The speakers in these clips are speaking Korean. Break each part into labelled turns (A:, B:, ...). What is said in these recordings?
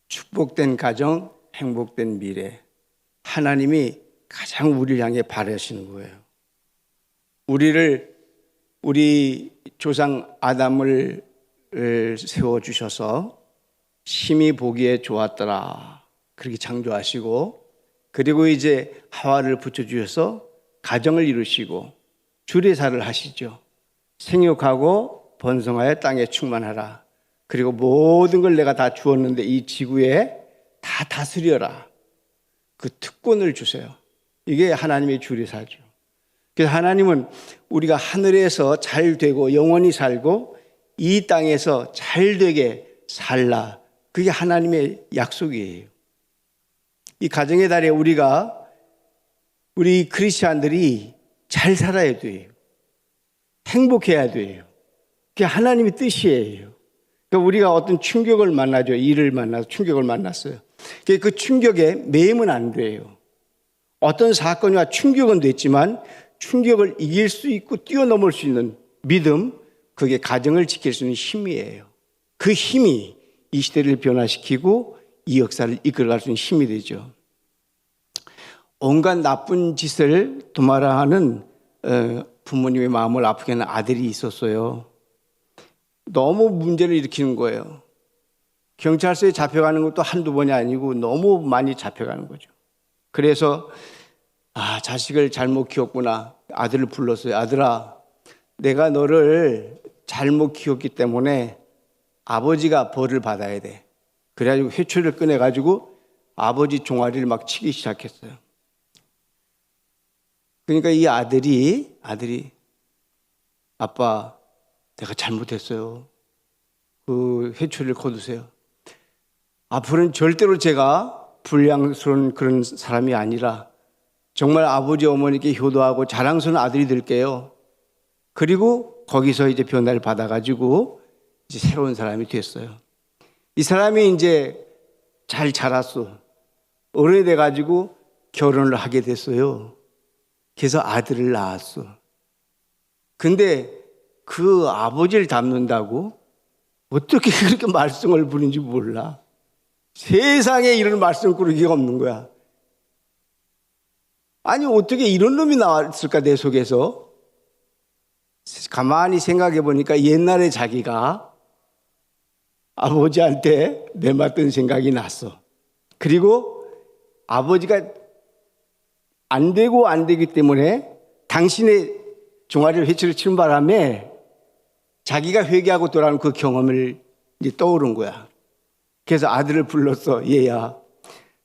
A: 축복된 가정, 행복된 미래. 하나님이 가장 우리를 향해 바라시는 거예요. 우리 조상 아담을 세워주셔서 심히 보기에 좋았더라 그렇게 창조하시고, 그리고 이제 하와를 붙여주셔서 가정을 이루시고 주례사를 하시죠. 생육하고 번성하여 땅에 충만하라. 그리고 모든 걸 내가 다 주었는데 이 지구에 다 다스려라. 그 특권을 주세요. 이게 하나님의 주례사죠. 그래서 하나님은 우리가 하늘에서 잘 되고 영원히 살고 이 땅에서 잘 되게 살라. 그게 하나님의 약속이에요. 이 가정의 달에 우리 크리스찬들이 잘 살아야 돼요. 행복해야 돼요. 그게 하나님의 뜻이에요. 그러니까 우리가 어떤 충격을 만나죠. 일을 만나서 충격을 만났어요. 그 충격에 매이면 안 돼요. 어떤 사건이와 충격은 됐지만 충격을 이길 수 있고 뛰어넘을 수 있는 믿음, 그게 가정을 지킬 수 있는 힘이에요. 그 힘이 이 시대를 변화시키고 이 역사를 이끌어갈 수 있는 힘이 되죠. 온갖 나쁜 짓을 도말아 하는 부모님의 마음을 아프게 하는 아들이 있었어요. 너무 문제를 일으키는 거예요. 경찰서에 잡혀가는 것도 한두 번이 아니고 너무 많이 잡혀가는 거죠. 그래서 자식을 잘못 키웠구나. 아들을 불렀어요. 아들아, 내가 너를 잘못 키웠기 때문에 아버지가 벌을 받아야 돼. 그래가지고 회초리를 꺼내가지고 아버지 종아리를 막 치기 시작했어요. 그러니까 이 아들이 아빠, 내가 잘못했어요. 그 회초리를 거두세요. 앞으로는 절대로 제가 불량스러운 그런 사람이 아니라 정말 아버지 어머니께 효도하고 자랑스러운 아들이 될게요. 그리고 거기서 이제 변화를 받아가지고 이제 새로운 사람이 됐어요. 이 사람이 이제 잘 자랐어. 어른이 돼가지고 결혼을 하게 됐어요. 그래서 아들을 낳았어. 근데 그 아버지를 닮는다고 어떻게 그렇게 말썽을 부리는지 몰라. 세상에 이런 말썽꾸러기가 없는 거야. 아니 어떻게 이런 놈이 나왔을까 내 속에서. 가만히 생각해 보니까 옛날에 자기가 아버지한테 내맡던 생각이 났어. 그리고 아버지가 안 되기 때문에 당신의 종아리를 회초리를 치는 바람에 자기가 회개하고 돌아오는 그 경험을 이제 떠오른 거야. 그래서 아들을 불렀어. 얘야,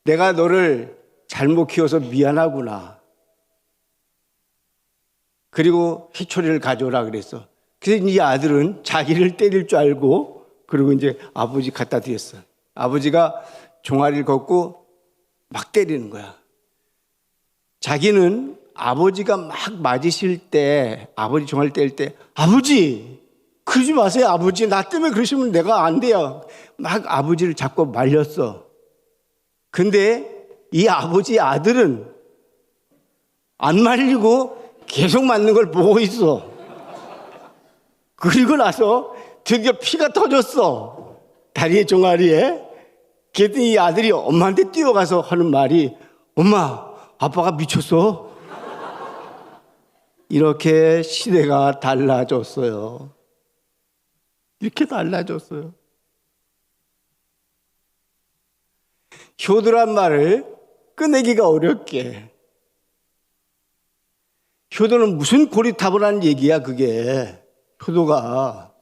A: 내가 너를 잘못 키워서 미안하구나. 그리고 회초리를 가져오라 그랬어. 그래서 이 아들은 자기를 때릴 줄 알고 그리고 이제 아버지 갖다 드렸어. 아버지가 종아리를 걷고 막 때리는 거야. 자기는 아버지가 막 맞으실 때, 아버지 종아리 때릴 때, 아버지 그러지 마세요. 아버지 나 때문에 그러시면 내가 안 돼요. 막 아버지를 자꾸 말렸어. 근데 이 아버지 아들은 안 말리고 계속 맞는 걸 보고 있어. 그리고 나서 드디어 피가 터졌어. 다리의 종아리에. 그랬더니 이 아들이 엄마한테 뛰어가서 하는 말이, 엄마, 아빠가 미쳤어? 이렇게 시대가 달라졌어요. 이렇게 달라졌어요. 효도란 말을 꺼내기가 어렵게. 효도는 무슨 고리타분한 얘기야 그게. 효도가.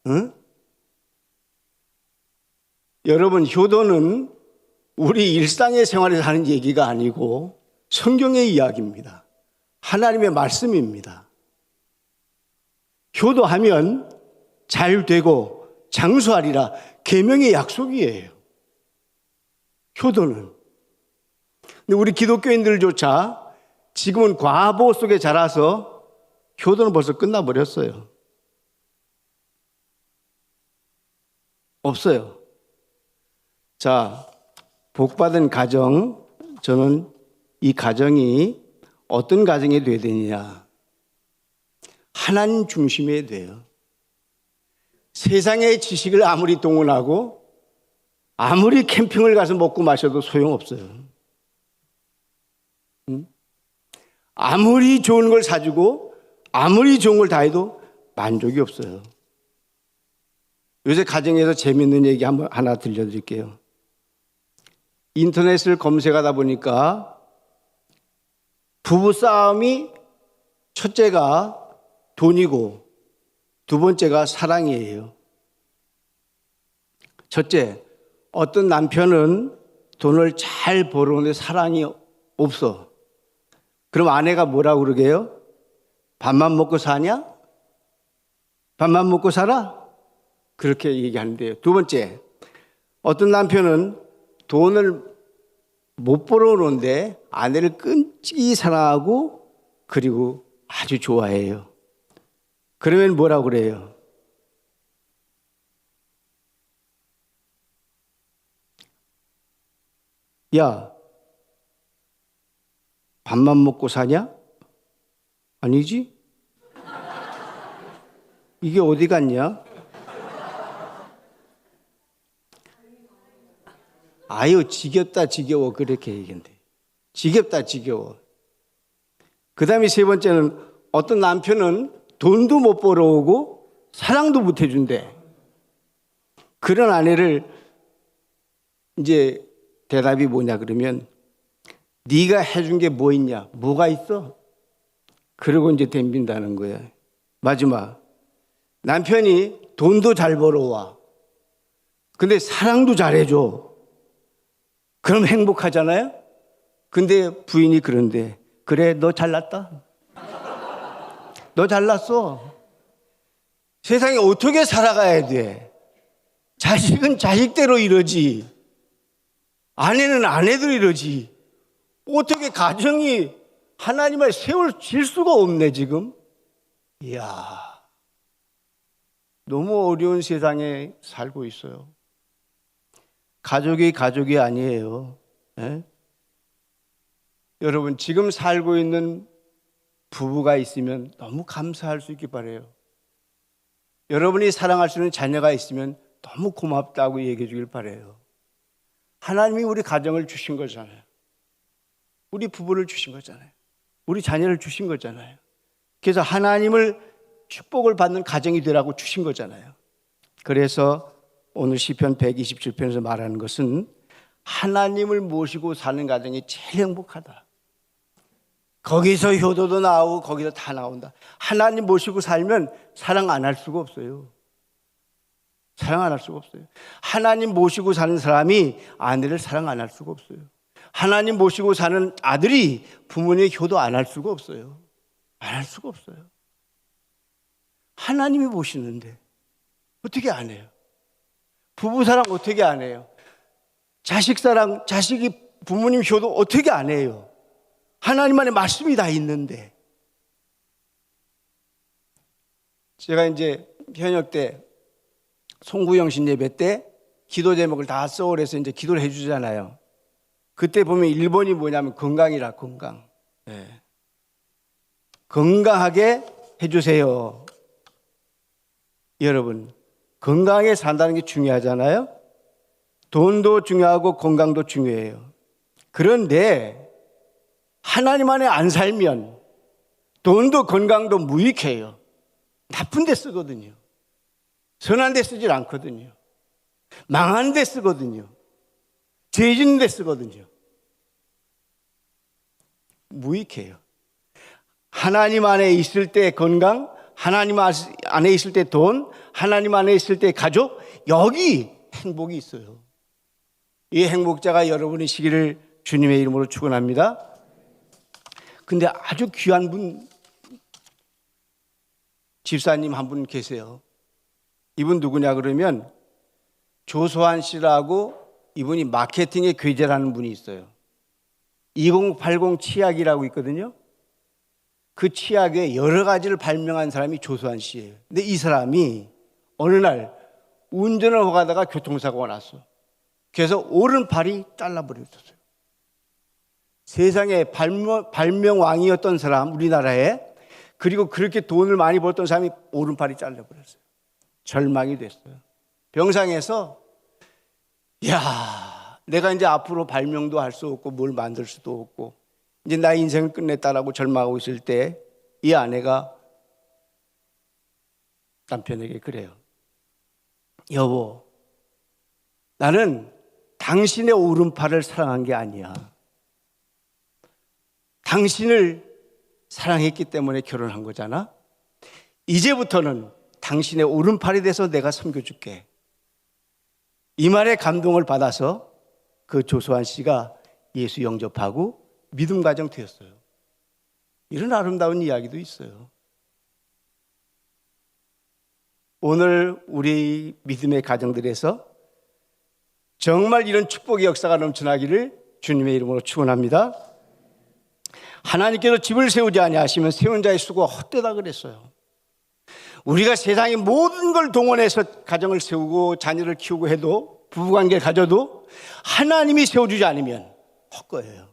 A: 응? 여러분, 효도는 우리 일상의 생활에서 하는 얘기가 아니고 성경의 이야기입니다. 하나님의 말씀입니다. 효도하면 잘 되고 장수하리라. 계명의 약속이에요. 효도는. 근데 우리 기독교인들조차 지금은 과보 속에 자라서 효도는 벌써 끝나버렸어요. 없어요. 자, 복받은 가정, 저는 이 가정이 어떤 가정이 되야 되느냐. 하나님 중심이어야 돼요. 세상의 지식을 아무리 동원하고 아무리 캠핑을 가서 먹고 마셔도 소용없어요. 아무리 좋은 걸 사주고 아무리 좋은 걸 다 해도 만족이 없어요. 요새 가정에서 재밌는 얘기 하나 들려드릴게요. 인터넷을 검색하다 보니까 부부싸움이 첫째가 돈이고 두 번째가 사랑이에요. 첫째, 어떤 남편은 돈을 잘 벌어오는데 사랑이 없어. 그럼 아내가 뭐라고 그러게요? 밥만 먹고 사냐? 밥만 먹고 살아? 그렇게 얘기하는데요. 두 번째, 어떤 남편은 돈을 못 벌어오는데 아내를 끈질기 사랑하고 그리고 아주 좋아해요. 그러면 뭐라고 그래요? 야, 밥만 먹고 사냐? 아니지? 이게 어디 갔냐? 아유, 지겹다, 지겨워. 그렇게 얘기한대. 지겹다, 지겨워. 그 다음에 세 번째는 어떤 남편은 돈도 못 벌어오고 사랑도 못 해준대. 그런 아내를 이제 대답이 뭐냐 그러면 네가 해준 게 뭐 있냐? 뭐가 있어? 그러고 이제 덤빈다는 거야. 마지막 남편이 돈도 잘 벌어와. 근데 사랑도 잘해줘. 그럼 행복하잖아요? 근데 부인이 그런데 그래 너 잘났다. 너 잘났어. 세상에 어떻게 살아가야 돼? 자식은 자식대로 이러지. 아내는 아내대로 이러지. 어떻게 가정이 하나님을 세워질 수가 없네 지금. 이야, 너무 어려운 세상에 살고 있어요. 가족이 아니에요. 예? 여러분 지금 살고 있는 부부가 있으면 너무 감사할 수 있길 바라요. 여러분이 사랑할 수 있는 자녀가 있으면 너무 고맙다고 얘기해 주길 바라요. 하나님이 우리 가정을 주신 거잖아요. 우리 부부를 주신 거잖아요. 우리 자녀를 주신 거잖아요. 그래서 하나님을 축복을 받는 가정이 되라고 주신 거잖아요. 그래서 오늘 시편 127편에서 말하는 것은 하나님을 모시고 사는 가정이 제일 행복하다. 거기서 효도도 나오고 거기서 다 나온다. 하나님 모시고 살면 사랑 안 할 수가 없어요. 사랑 안 할 수가 없어요. 하나님 모시고 사는 사람이 아내를 사랑 안 할 수가 없어요. 하나님 모시고 사는 아들이 부모님의 효도 안 할 수가 없어요. 안 할 수가 없어요. 하나님이 모시는데 어떻게 안 해요? 부부 사랑 어떻게 안 해요? 자식 사랑, 자식이 부모님 효도 어떻게 안 해요? 하나님 안에 말씀이 다 있는데. 제가 이제 현역 때 송구영신 예배 때 기도 제목을 다 써오래서 이제 기도를 해주잖아요. 그때 보면 1번이 뭐냐면 건강이라, 건강. 네. 건강하게 해주세요. 여러분, 건강하게 산다는 게 중요하잖아요. 돈도 중요하고 건강도 중요해요. 그런데 하나님 안에 안 살면 돈도 건강도 무익해요. 나쁜 데 쓰거든요. 선한 데 쓰질 않거든요. 망한 데 쓰거든요. 죄 짓는 데 쓰거든요. 무익해요. 하나님 안에 있을 때 건강, 하나님 안에 있을 때 돈, 하나님 안에 있을 때 가족, 여기 행복이 있어요. 이 행복자가 여러분이시기를 주님의 이름으로 축원합니다. 근데 아주 귀한 분, 집사님 한 분 계세요. 이분 누구냐 그러면 조소한 씨라고 이분이 마케팅의 괴재라는 분이 있어요. 2080 치약이라고 있거든요. 그 치약의 여러 가지를 발명한 사람이 조소한 씨예요. 근데 이 사람이 어느 날 운전을 하다가 교통사고가 났어. 그래서 오른팔이 잘라버렸어요. 세상에 발명왕이었던 사람, 우리나라에 그리고 그렇게 돈을 많이 벌던 사람이 오른팔이 잘려버렸어요. 절망이 됐어요. 병상에서 야, 내가 이제 앞으로 발명도 할 수 없고 뭘 만들 수도 없고 이제 나 인생을 끝냈다라고 절망하고 있을 때 이 아내가 남편에게 그래요. 여보, 나는 당신의 오른팔을 사랑한 게 아니야. 당신을 사랑했기 때문에 결혼한 거잖아. 이제부터는 당신의 오른팔이 돼서 내가 섬겨줄게. 이 말에 감동을 받아서 그 조소한 씨가 예수 영접하고 믿음 가정 되었어요. 이런 아름다운 이야기도 있어요. 오늘 우리 믿음의 가정들에서 정말 이런 축복의 역사가 넘쳐나기를 주님의 이름으로 축원합니다. 하나님께서 집을 세우지 아니하시면 세운 자의 수고가 헛되다 그랬어요. 우리가 세상의 모든 걸 동원해서 가정을 세우고 자녀를 키우고 해도 부부관계를 가져도 하나님이 세워주지 않으면 헛거예요.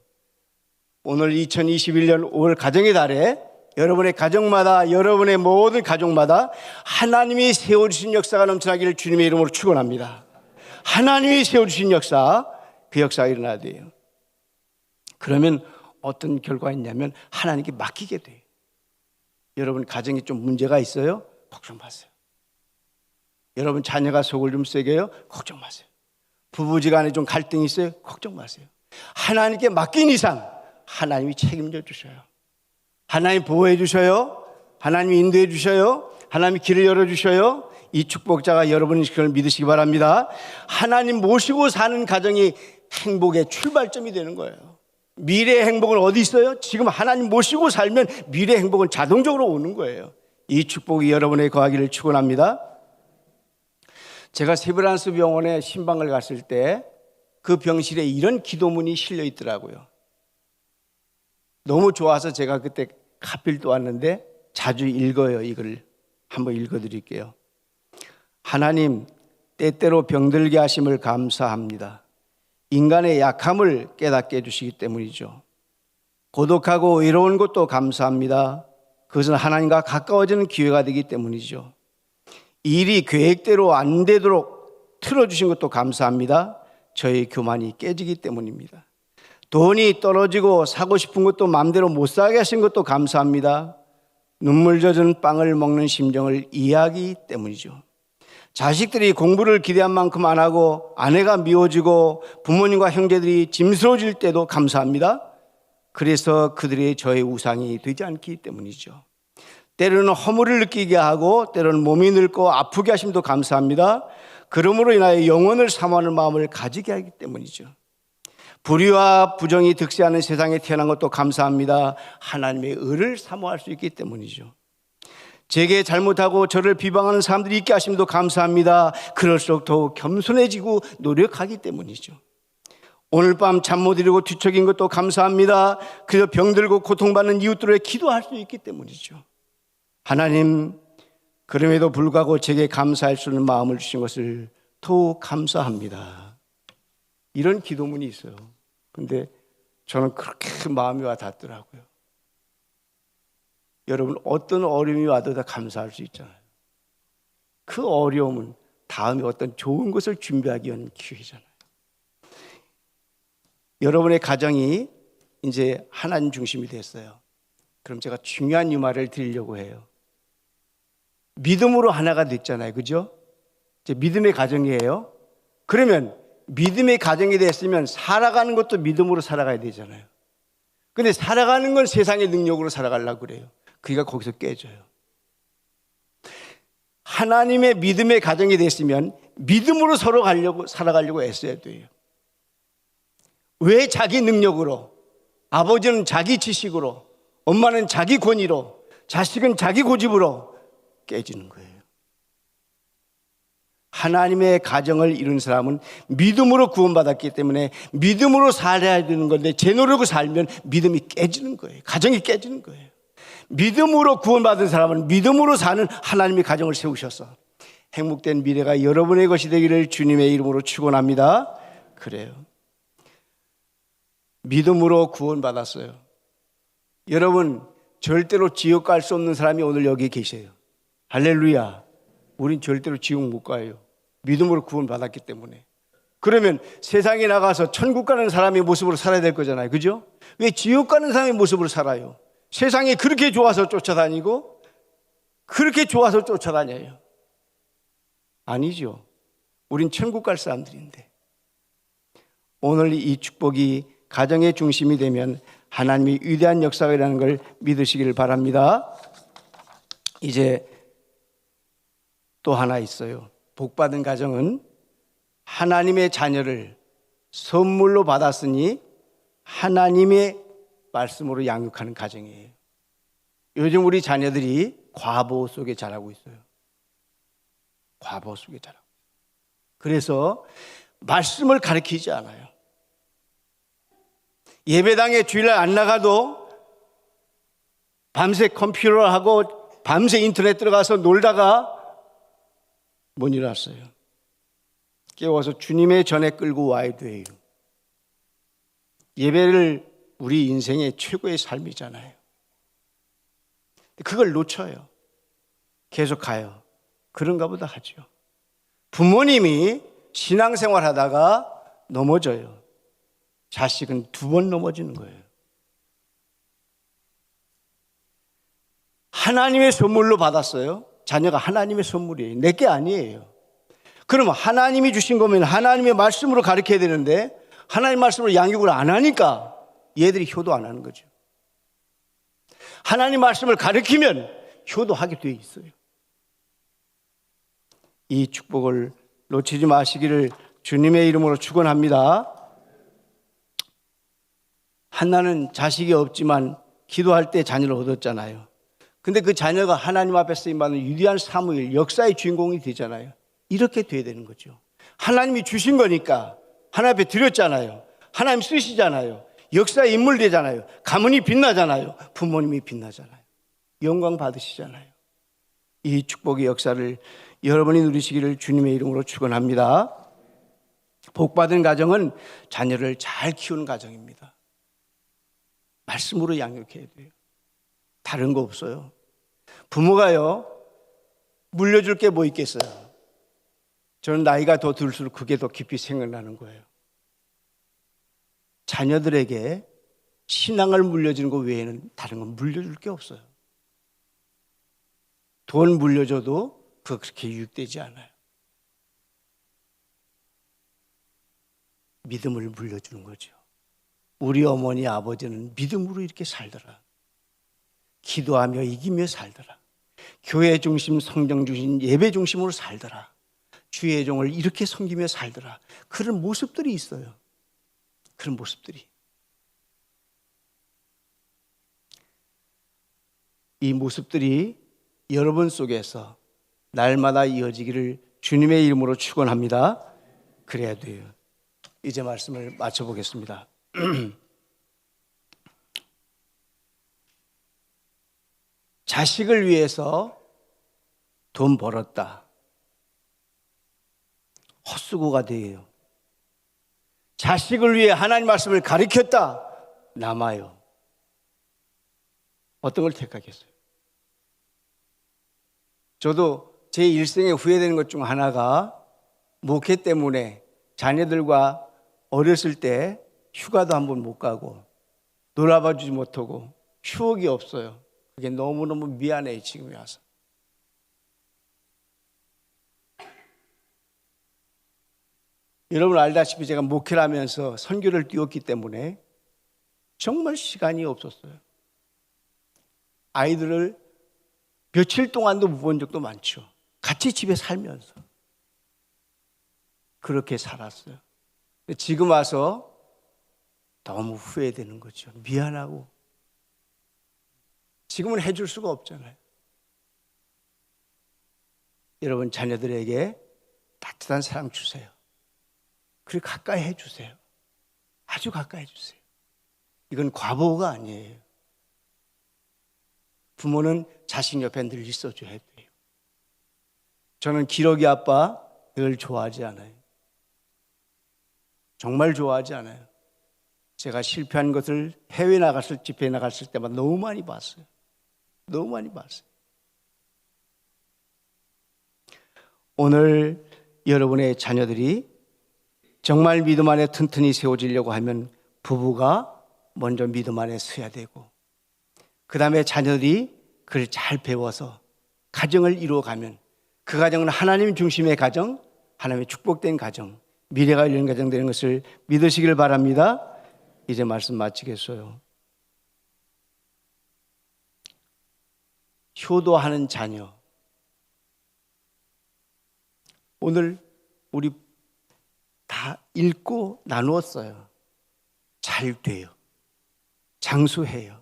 A: 오늘 2021년 5월 가정의 달에 여러분의 가정마다 여러분의 모든 가족마다 하나님이 세워주신 역사가 넘쳐나기를 주님의 이름으로 축원합니다. 하나님이 세워주신 역사, 그 역사가 일어나야 돼요. 그러면 어떤 결과가 있냐면 하나님께 맡기게 돼요. 여러분 가정에 좀 문제가 있어요? 걱정 마세요. 여러분 자녀가 속을 좀 세게요? 걱정 마세요. 부부지간에 좀 갈등이 있어요? 걱정 마세요. 하나님께 맡긴 이상 하나님이 책임져 주셔요. 하나님 보호해 주셔요. 하나님 인도해 주셔요. 하나님이 길을 열어 주셔요. 이 축복자가 여러분이 그걸 믿으시기 바랍니다. 하나님 모시고 사는 가정이 행복의 출발점이 되는 거예요. 미래의 행복은 어디 있어요? 지금 하나님 모시고 살면 미래의 행복은 자동적으로 오는 거예요. 이 축복이 여러분에게 거하기를 축원합니다. 제가 세브란스 병원에 신방을 갔을 때 그 병실에 이런 기도문이 실려 있더라고요. 너무 좋아서 제가 그때 하필 또 왔는데 자주 읽어요. 이걸 한번 읽어드릴게요. 하나님, 때때로 병들게 하심을 감사합니다. 인간의 약함을 깨닫게 해주시기 때문이죠. 고독하고 외로운 것도 감사합니다. 그것은 하나님과 가까워지는 기회가 되기 때문이죠. 일이 계획대로 안 되도록 틀어주신 것도 감사합니다. 저의 교만이 깨지기 때문입니다. 돈이 떨어지고 사고 싶은 것도 마음대로 못 사게 하신 것도 감사합니다. 눈물 젖은 빵을 먹는 심정을 이해하기 때문이죠. 자식들이 공부를 기대한 만큼 안 하고 아내가 미워지고 부모님과 형제들이 짐스러워질 때도 감사합니다. 그래서 그들이 저의 우상이 되지 않기 때문이죠. 때로는 허물을 느끼게 하고 때로는 몸이 늙고 아프게 하심도 감사합니다. 그러므로 인하여 영혼을 사모하는 마음을 가지게 하기 때문이죠. 불의와 부정이 득세하는 세상에 태어난 것도 감사합니다. 하나님의 의를 사모할 수 있기 때문이죠. 제게 잘못하고 저를 비방하는 사람들이 있게 하심도 감사합니다. 그럴수록 더욱 겸손해지고 노력하기 때문이죠. 오늘 밤 잠 못 이루고 뒤척인 것도 감사합니다. 그저 병들고 고통받는 이웃들을 기도할 수 있기 때문이죠. 하나님, 그럼에도 불구하고 제게 감사할 수 있는 마음을 주신 것을 더욱 감사합니다. 이런 기도문이 있어요. 근데 저는 그렇게 마음이 와 닿더라고요. 여러분, 어떤 어려움이 와도 다 감사할 수 있잖아요. 그 어려움은 다음에 어떤 좋은 것을 준비하기 위한 기회잖아요. 여러분의 가정이 이제 하나님 중심이 됐어요. 그럼 제가 중요한 이 말을 드리려고 해요. 믿음으로 하나가 됐잖아요. 그죠? 이제 믿음의 가정이에요. 그러면 믿음의 가정이 됐으면 살아가는 것도 믿음으로 살아가야 되잖아요. 근데 살아가는 건 세상의 능력으로 살아가려고 그래요. 그러니까 거기서 깨져요. 하나님의 믿음의 가정이 됐으면 믿음으로 서로 살아가려고 애써야 돼요. 왜 자기 능력으로, 아버지는 자기 지식으로, 엄마는 자기 권위로, 자식은 자기 고집으로 깨지는 거예요. 하나님의 가정을 이룬 사람은 믿음으로 구원받았기 때문에 믿음으로 살아야 되는 건데 제 노력으로 살면 믿음이 깨지는 거예요. 가정이 깨지는 거예요. 믿음으로 구원받은 사람은 믿음으로 사는 하나님의 가정을 세우셔서 행복된 미래가 여러분의 것이 되기를 주님의 이름으로 축원합니다. 그래요. 믿음으로 구원받았어요. 여러분, 절대로 지옥 갈 수 없는 사람이 오늘 여기 계세요. 할렐루야. 우린 절대로 지옥 못 가요. 믿음으로 구원받았기 때문에. 그러면 세상에 나가서 천국 가는 사람의 모습으로 살아야 될 거잖아요. 그죠? 왜 지옥 가는 사람의 모습으로 살아요? 세상이 그렇게 좋아서 쫓아다니고 그렇게 좋아서 쫓아다녀요. 아니죠. 우린 천국 갈 사람들인데. 오늘 이 축복이 가정의 중심이 되면 하나님이 위대한 역사가 일어나는 걸 믿으시기를 바랍니다. 이제 또 하나 있어요. 복받은 가정은 하나님의 자녀를 선물로 받았으니 하나님의 말씀으로 양육하는 가정이에요. 요즘 우리 자녀들이 과보 속에 자라고 있어요. 과보 속에 자라고. 그래서 말씀을 가르치지 않아요. 예배당에 주일날 안 나가도 밤새 컴퓨터를 하고 밤새 인터넷 들어가서 놀다가 못 일어났어요. 깨워서 주님의 전에 끌고 와야 돼요. 예배를 우리 인생의 최고의 삶이잖아요. 그걸 놓쳐요. 계속 가요. 그런가 보다 하죠. 부모님이 신앙생활 하다가 넘어져요. 자식은 2번 넘어지는 거예요. 하나님의 선물로 받았어요. 자녀가 하나님의 선물이에요. 내게 아니에요. 그러면 하나님이 주신 거면 하나님의 말씀으로 가르쳐야 되는데 하나님 말씀으로 양육을 안 하니까 얘들이 효도 안 하는 거죠. 하나님 말씀을 가르치면 효도하게 돼 있어요. 이 축복을 놓치지 마시기를 주님의 이름으로 축원합니다. 한나는 자식이 없지만 기도할 때 자녀를 얻었잖아요. 근데 그 자녀가 하나님 앞에 쓰임받는 위대한 사무엘, 역사의 주인공이 되잖아요. 이렇게 돼야 되는 거죠. 하나님이 주신 거니까 하나님 앞에 드렸잖아요. 하나님 쓰시잖아요. 역사의 인물 되잖아요. 가문이 빛나잖아요. 부모님이 빛나잖아요. 영광 받으시잖아요. 이 축복의 역사를 여러분이 누리시기를 주님의 이름으로 축원합니다. 복받은 가정은 자녀를 잘 키우는 가정입니다. 말씀으로 양육해야 돼요. 다른 거 없어요. 부모가요, 물려줄 게 뭐 있겠어요? 저는 나이가 더 들수록 그게 더 깊이 생각나는 거예요. 자녀들에게 신앙을 물려주는 것 외에는 다른 건 물려줄 게 없어요. 돈 물려줘도 그거 그렇게 유익되지 않아요. 믿음을 물려주는 거죠. 우리 어머니 아버지는 믿음으로 이렇게 살더라. 기도하며 이기며 살더라. 교회 중심, 성경 중심, 예배 중심으로 살더라. 주의 종을 이렇게 섬기며 살더라. 그런 모습들이 있어요. 그런 모습들이. 이 모습들이 여러분 속에서 날마다 이어지기를 주님의 이름으로 축원합니다. 그래야 돼요. 이제 말씀을 마쳐보겠습니다. 자식을 위해서 돈 벌었다. 헛수고가 돼요. 자식을 위해 하나님 말씀을 가르쳤다. 남아요. 어떤 걸 택하겠어요? 저도 제 일생에 후회되는 것 중 하나가 목회 때문에 자녀들과 어렸을 때 휴가도 한 번 못 가고 놀아봐 주지 못하고 추억이 없어요. 그게 너무너무 미안해요. 지금에 와서. 여러분 알다시피 제가 목회를 하면서 선교를 뛰었기 때문에 정말 시간이 없었어요. 아이들을 며칠 동안도 못 본 적도 많죠. 같이 집에 살면서 그렇게 살았어요. 지금 와서 너무 후회되는 거죠. 미안하고. 지금은 해줄 수가 없잖아요. 여러분 자녀들에게 따뜻한 사랑 주세요. 그리고 가까이 해주세요. 아주 가까이 해주세요. 이건 과보가 아니에요. 부모는 자식 옆에 늘 있어줘야 돼요. 저는 기러기 아빠 늘 좋아하지 않아요. 정말 좋아하지 않아요. 제가 실패한 것을 해외 나갔을 집회에 나갔을 때만 너무 많이 봤어요. 너무 많이 봤어요. 오늘 여러분의 자녀들이 정말 믿음 안에 튼튼히 세워지려고 하면 부부가 먼저 믿음 안에 서야 되고, 그 다음에 자녀들이 그걸 잘 배워서 가정을 이루어가면 그 가정은 하나님 중심의 가정, 하나님의 축복된 가정, 미래가 열린 가정 되는 것을 믿으시길 바랍니다. 이제 말씀 마치겠어요. 효도하는 자녀. 오늘 우리 다 읽고 나누었어요. 잘 돼요. 장수해요.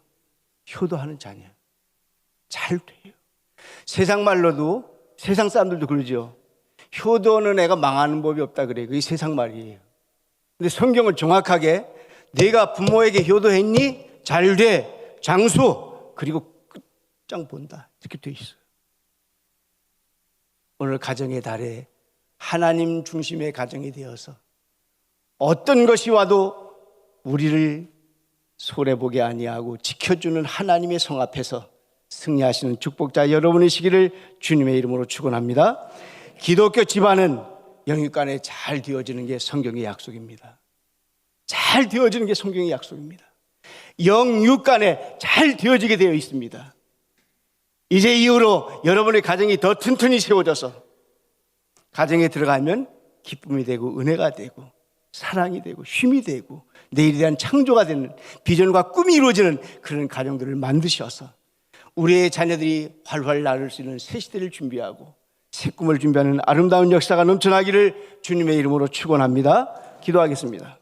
A: 효도하는 자녀. 잘 돼요. 세상 말로도, 세상 사람들도 그러죠. 효도는 애가 망하는 법이 없다 그래요. 그게 세상 말이에요. 근데 성경은 정확하게 내가 부모에게 효도했니? 잘 돼. 장수. 그리고 끝장 본다. 이렇게 돼 있어요. 오늘 가정의 달에 하나님 중심의 가정이 되어서 어떤 것이 와도 우리를 손해보게 아니하고 지켜주는 하나님의 성 앞에서 승리하시는 축복자 여러분이시기를 주님의 이름으로 축원합니다. 기독교 집안은 영육간에 잘 되어지는 게 성경의 약속입니다. 잘 되어지는 게 성경의 약속입니다. 영육간에 잘 되어지게 되어 있습니다. 이제 이후로 여러분의 가정이 더 튼튼히 세워져서 가정에 들어가면 기쁨이 되고 은혜가 되고 사랑이 되고 힘이 되고 내일에 대한 창조가 되는 비전과 꿈이 이루어지는 그런 가정들을 만드셔서 우리의 자녀들이 활활 나를 수 있는 새 시대를 준비하고 새 꿈을 준비하는 아름다운 역사가 넘쳐나기를 주님의 이름으로 축원합니다. 기도하겠습니다.